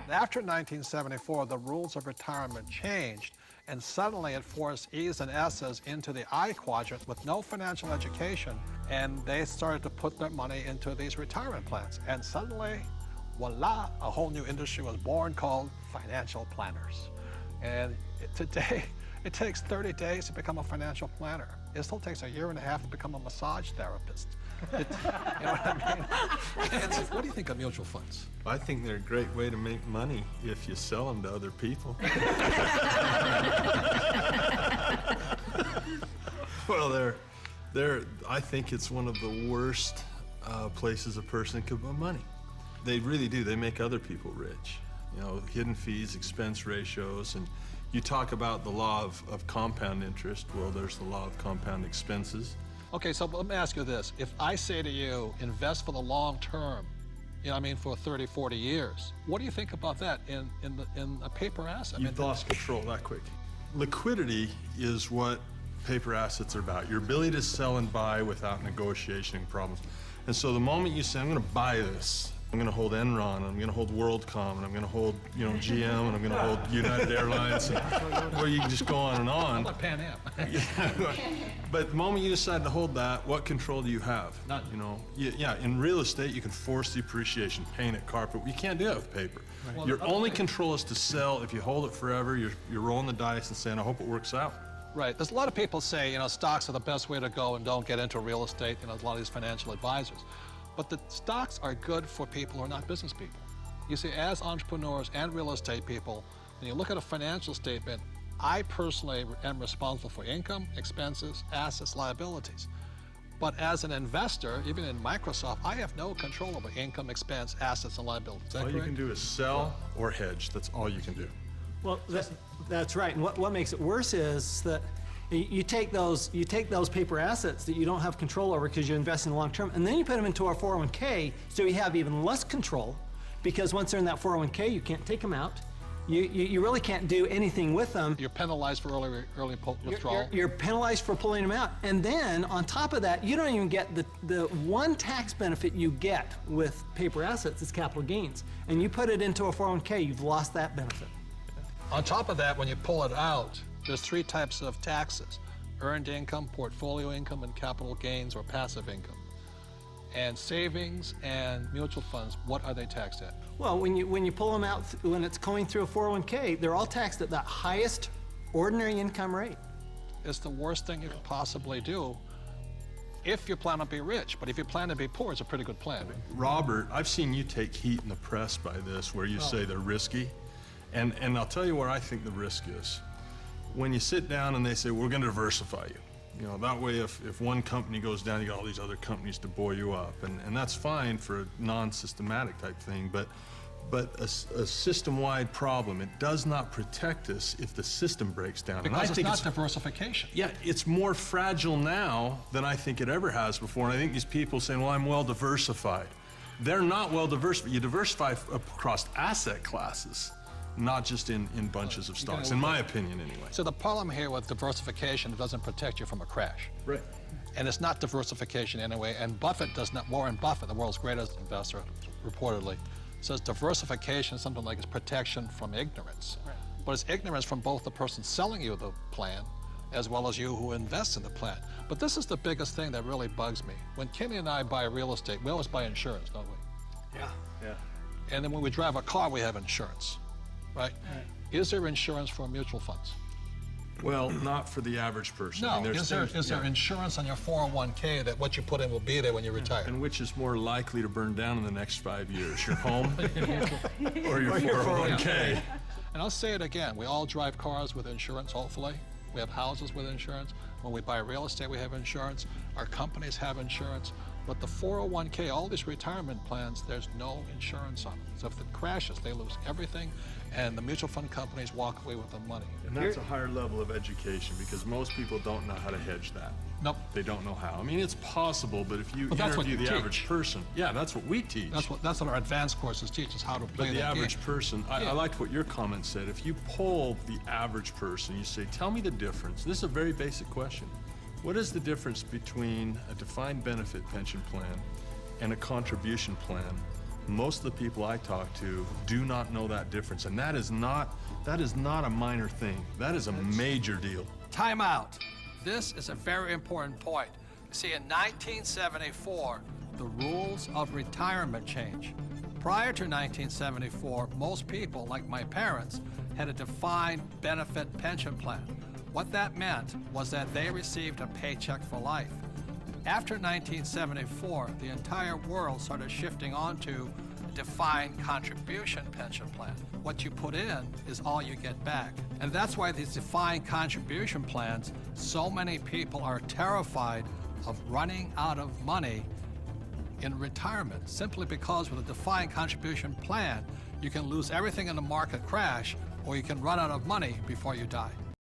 After 1974, the rules of retirement changed, and suddenly it forced E's and S's into the I quadrant with no financial education, and they started to put their money into these retirement plans. And suddenly, voila, a whole new industry was born called financial planners. And today, it takes 30 days to become a financial planner. It still takes a year and a half to become a massage therapist. You know what I mean? And what do you think of mutual funds? I think they're a great way to make money if you sell them to other people. Well, I think it's one of the worst places a person could put money. They really do. They make other people rich. You know, hidden fees, expense ratios, and you talk about the law of compound interest. Well, there's the law of compound expenses. Okay, so let me ask you this. If I say to you, invest for the long term, you know what I mean, for 30, 40 years, what do you think about that in a paper asset? You've lost control that quick. Liquidity is what paper assets are about. Your ability to sell and buy without negotiation problems. And so the moment you say, I'm going to buy this, I'm going to hold Enron, I'm going to hold WorldCom, and I'm going to hold, GM, and I'm going to hold United Airlines. Well, you can just go on and on. How about Pan Am? But the moment you decide to hold that, what control do you have? None. In real estate, you can force the appreciation, paint it, carpet. You can't do that with paper. Right. Your only control is to sell. If you hold it forever, you're rolling the dice and saying, I hope it works out. Right. There's a lot of people say, stocks are the best way to go and don't get into real estate. A lot of these financial advisors. But the stocks are good for people who are not business people. You see, as entrepreneurs and real estate people, when you look at a financial statement, I personally am responsible for income, expenses, assets, liabilities. But as an investor, even in Microsoft, I have no control over income, expense, assets, and liabilities. Is that All correct? you can do is sell or hedge. That's all you can do. Well, that's right. And what makes it worse is that you take those paper assets that you don't have control over because you invest in the long term, and then you put them into our 401k, so you have even less control, because once they're in that 401k, you can't take them out. You really can't do anything with them. You're penalized for early withdrawal. You're penalized for pulling them out. And then on top of that, you don't even get the one tax benefit you get with paper assets is capital gains. And you put it into a 401k, you've lost that benefit. On top of that, when you pull it out, there's 3 types of taxes: earned income, portfolio income, and capital gains or passive income. And savings and mutual funds, what are they taxed at? Well, when you pull them out, when it's going through a 401k, they're all taxed at that highest ordinary income rate. It's the worst thing you could possibly do if you plan to be rich. But if you plan to be poor, it's a pretty good plan. Robert, I've seen you take heat in the press by this, where you say they're risky. And I'll tell you where I think the risk is. When you sit down and they say, we're going to diversify you. That way if one company goes down, you got all these other companies to buoy you up. And that's fine for a non-systematic type thing, but a system-wide problem, it does not protect us if the system breaks down. Because it's not diversification. Yeah, it's more fragile now than I think it ever has before. And I think these people saying, well, I'm well diversified. They're not well diversified. You diversify across asset classes, not just in bunches of stocks, in my opinion anyway. So the problem here with diversification, it doesn't protect you from a crash. Right. And it's not diversification anyway, and Warren Buffett, the world's greatest investor, reportedly, says diversification is something like it's protection from ignorance. Right. But it's ignorance from both the person selling you the plan as well as you who invests in the plan. But this is the biggest thing that really bugs me. When Kenny and I buy real estate, we always buy insurance, don't we? Yeah. And then when we drive a car, we have insurance. Right? Is there insurance for mutual funds? Well, not for the average person. No. I mean, Is there insurance on your 401k that what you put in will be there when you retire? And which is more likely to burn down in the next 5 years, your home or your 401k? And I'll say it again, we all drive cars with insurance, hopefully. We have houses with insurance. When we buy real estate, we have insurance. Our companies have insurance. But the 401k, all these retirement plans, there's no insurance on them. So if it crashes, they lose everything, and the mutual fund companies walk away with the money. And that's a higher level of education, because most people don't know how to hedge that. Nope. They don't know how. I mean, it's possible, but if you that's what interview you the teach. average person, yeah, that's what we teach. That's what our advanced courses teach us, how to play But the average game. person, I liked what your comment said. If you poll the average person, you say, tell me the difference. This is a very basic question. What is the difference between a defined benefit pension plan and a contribution plan Most of the people I talk to do not know that difference, and that is not a minor thing. That is a major deal. Time out. This is a very important point. See, in 1974, the rules of retirement changed. Prior to 1974, most people, like my parents, had a defined benefit pension plan. What that meant was that they received a paycheck for life. After 1974, the entire world started shifting onto a defined contribution pension plan. What you put in is all you get back. And that's why these defined contribution plans, so many people are terrified of running out of money in retirement, simply because with a defined contribution plan, you can lose everything in the market crash, or you can run out of money before you die.